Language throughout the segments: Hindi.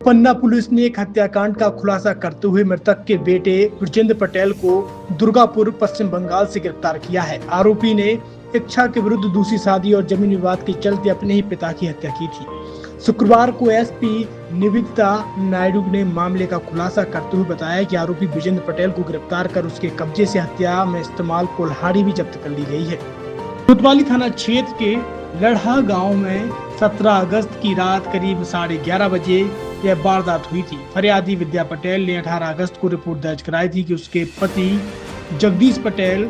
पन्ना पुलिस ने एक हत्याकांड का खुलासा करते हुए मृतक के बेटे ब्रजेंद्र पटेल को दुर्गापुर पश्चिम बंगाल से गिरफ्तार किया है। आरोपी ने इच्छा के विरुद्ध दूसरी शादी और जमीन विवाद के चलते अपने ही पिता की हत्या की थी। शुक्रवार को एसपी निवेदिता नायडू ने मामले का खुलासा करते हुए बताया कि आरोपी ब्रजेंद्र पटेल को गिरफ्तार कर उसके कब्जे से हत्या में इस्तेमाल कुल्हाड़ी भी जब्त कर ली गई है। कोतवाली थाना क्षेत्र के लड़हा गांव में 17 अगस्त की रात करीब 11:30 बजे यह वारदात हुई थी। फरियादी विद्या पटेल ने 18 अगस्त को रिपोर्ट दर्ज कराई थी कि उसके पति जगदीश पटेल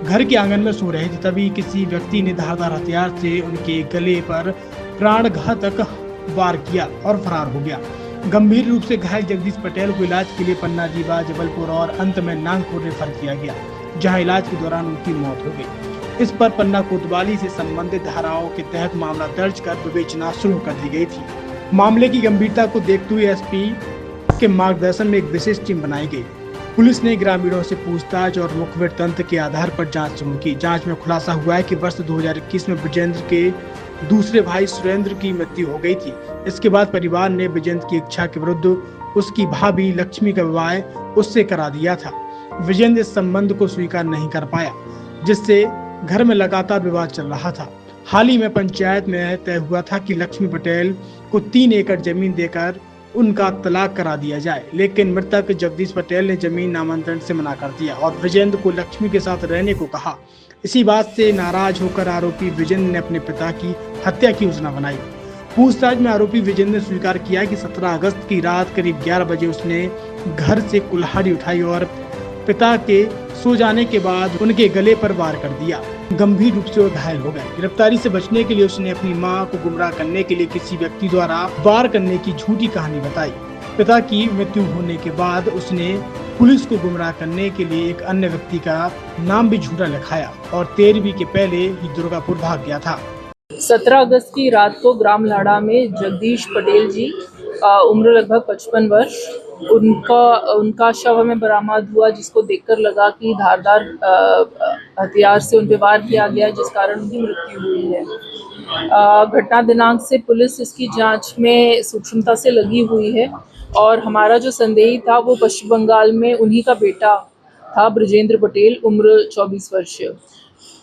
घर के आंगन में सो रहे थे, तभी किसी व्यक्ति ने धारदार हथियार से उनके गले पर प्राणघातक वार किया और फरार हो गया। गंभीर रूप से घायल जगदीश पटेल को इलाज के लिए पन्ना जीवा, जबलपुर और अंत में नागपुर रेफर किया गया, जहां इलाज के दौरान उनकी मौत हो गई। इस पर पन्ना कोतवाली से संबंधित धाराओं के तहत मामला दर्ज कर विवेचना शुरू कर दी गई थी। मामले की गंभीरता को देखते हुए एसपी के मार्गदर्शन में एक विशेष टीम बनाई गई। पुलिस ने ग्रामीणों से पूछताछ और मुखबिर तंत्र के आधार पर जांच शुरू की। जांच में खुलासा हुआ है कि वर्ष 2021 में ब्रजेंद्र के दूसरे भाई सुरेंद्र की मृत्यु हो गई थी। इसके बाद परिवार ने ब्रजेंद्र की इच्छा के विरुद्ध उसकी भाभी लक्ष्मी का विवाह उससे करा दिया था। ब्रजेंद्र इस संबंध को स्वीकार नहीं कर पाया, जिससे घर में लगातार विवाद चल रहा था। हाल ही में पंचायत में तय हुआ था कि लक्ष्मी पटेल को 3 एकड़ जमीन देकर उनका तलाक करा दिया जाए, लेकिन मृतक जगदीश पटेल ने जमीन नामांतरण से मना कर दिया और ब्रजेंद्र को लक्ष्मी के साथ रहने को कहा। इसी बात से नाराज होकर आरोपी ब्रजेंद्र ने अपने पिता की हत्या की योजना बनाई। पूछताछ में आरोपी ब्रजेंद्र ने स्वीकार किया कि 17 अगस्त की रात करीब 11 बजे उसने घर से कुल्हाड़ी उठाई और पिता के सो जाने के बाद उनके गले पर वार कर दिया। गंभीर रूप से वो घायल हो गए। गिरफ्तारी से बचने के लिए उसने अपनी मां को गुमराह करने के लिए किसी व्यक्ति द्वारा वार करने की झूठी कहानी बताई। पिता की मृत्यु होने के बाद उसने पुलिस को गुमराह करने के लिए एक अन्य व्यक्ति का नाम भी झूठा लिखाया और 13वीं के पहले ही दुर्गापुर भाग गया था। 17 अगस्त की रात को ग्राम लाड़ा में जगदीश पटेल जी उम्र लगभग 55 वर्ष, उनका शव हमें बरामद हुआ, जिसको देखकर लगा कि धारदार हथियार से उन पर वार किया गया, जिस कारण उनकी मृत्यु हुई है। घटना दिनांक से पुलिस इसकी जांच में सूक्ष्मता से लगी हुई है और हमारा जो संदेही था वो पश्चिम बंगाल में उन्हीं का बेटा था, ब्रजेंद्र पटेल, उम्र 24 वर्ष।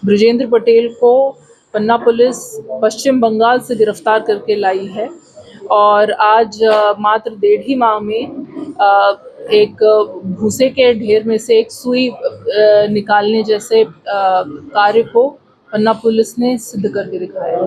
ब्रजेंद्र पटेल को पन्ना पुलिस पश्चिम बंगाल से गिरफ्तार करके लाई है और आज मात्र 1.5 माह में एक भूसे के ढेर में से एक सुई निकालने जैसे कार्य को पन्ना पुलिस ने सिद्ध करके दिखाया है।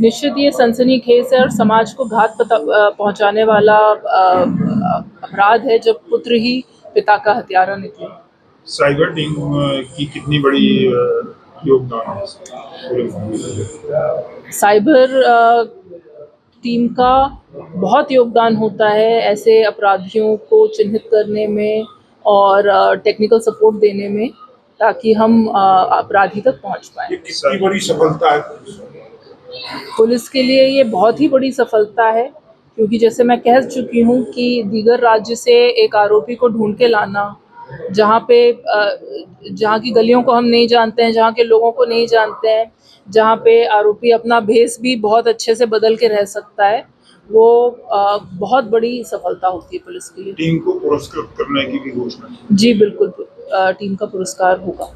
निश्चित ये सनसनीखेज है और समाज को घात पहुंचाने वाला अपराध है जब पुत्र ही पिता का हत्यारा निकले। साइबर टीम की कितनी बड़ी योगदान है? साइबर टीम का बहुत योगदान होता है ऐसे अपराधियों को चिन्हित करने में और टेक्निकल सपोर्ट देने में, ताकि हम अपराधी तक पहुंच पाएं। कितनी बड़ी सफलता है पुलिस के लिए? ये बहुत ही बड़ी सफलता है, क्योंकि जैसे मैं कह चुकी हूँ कि दीगर राज्य से एक आरोपी को ढूंढ के लाना, जहाँ की गलियों को हम नहीं जानते हैं, जहाँ के लोगों को नहीं जानते हैं, जहाँ पे आरोपी अपना भेष भी बहुत अच्छे से बदल के रह सकता है, वो बहुत बड़ी सफलता होती है पुलिस के लिए। टीम को पुरस्कृत करने की भी घोषणा? जी बिल्कुल, टीम का पुरस्कार होगा।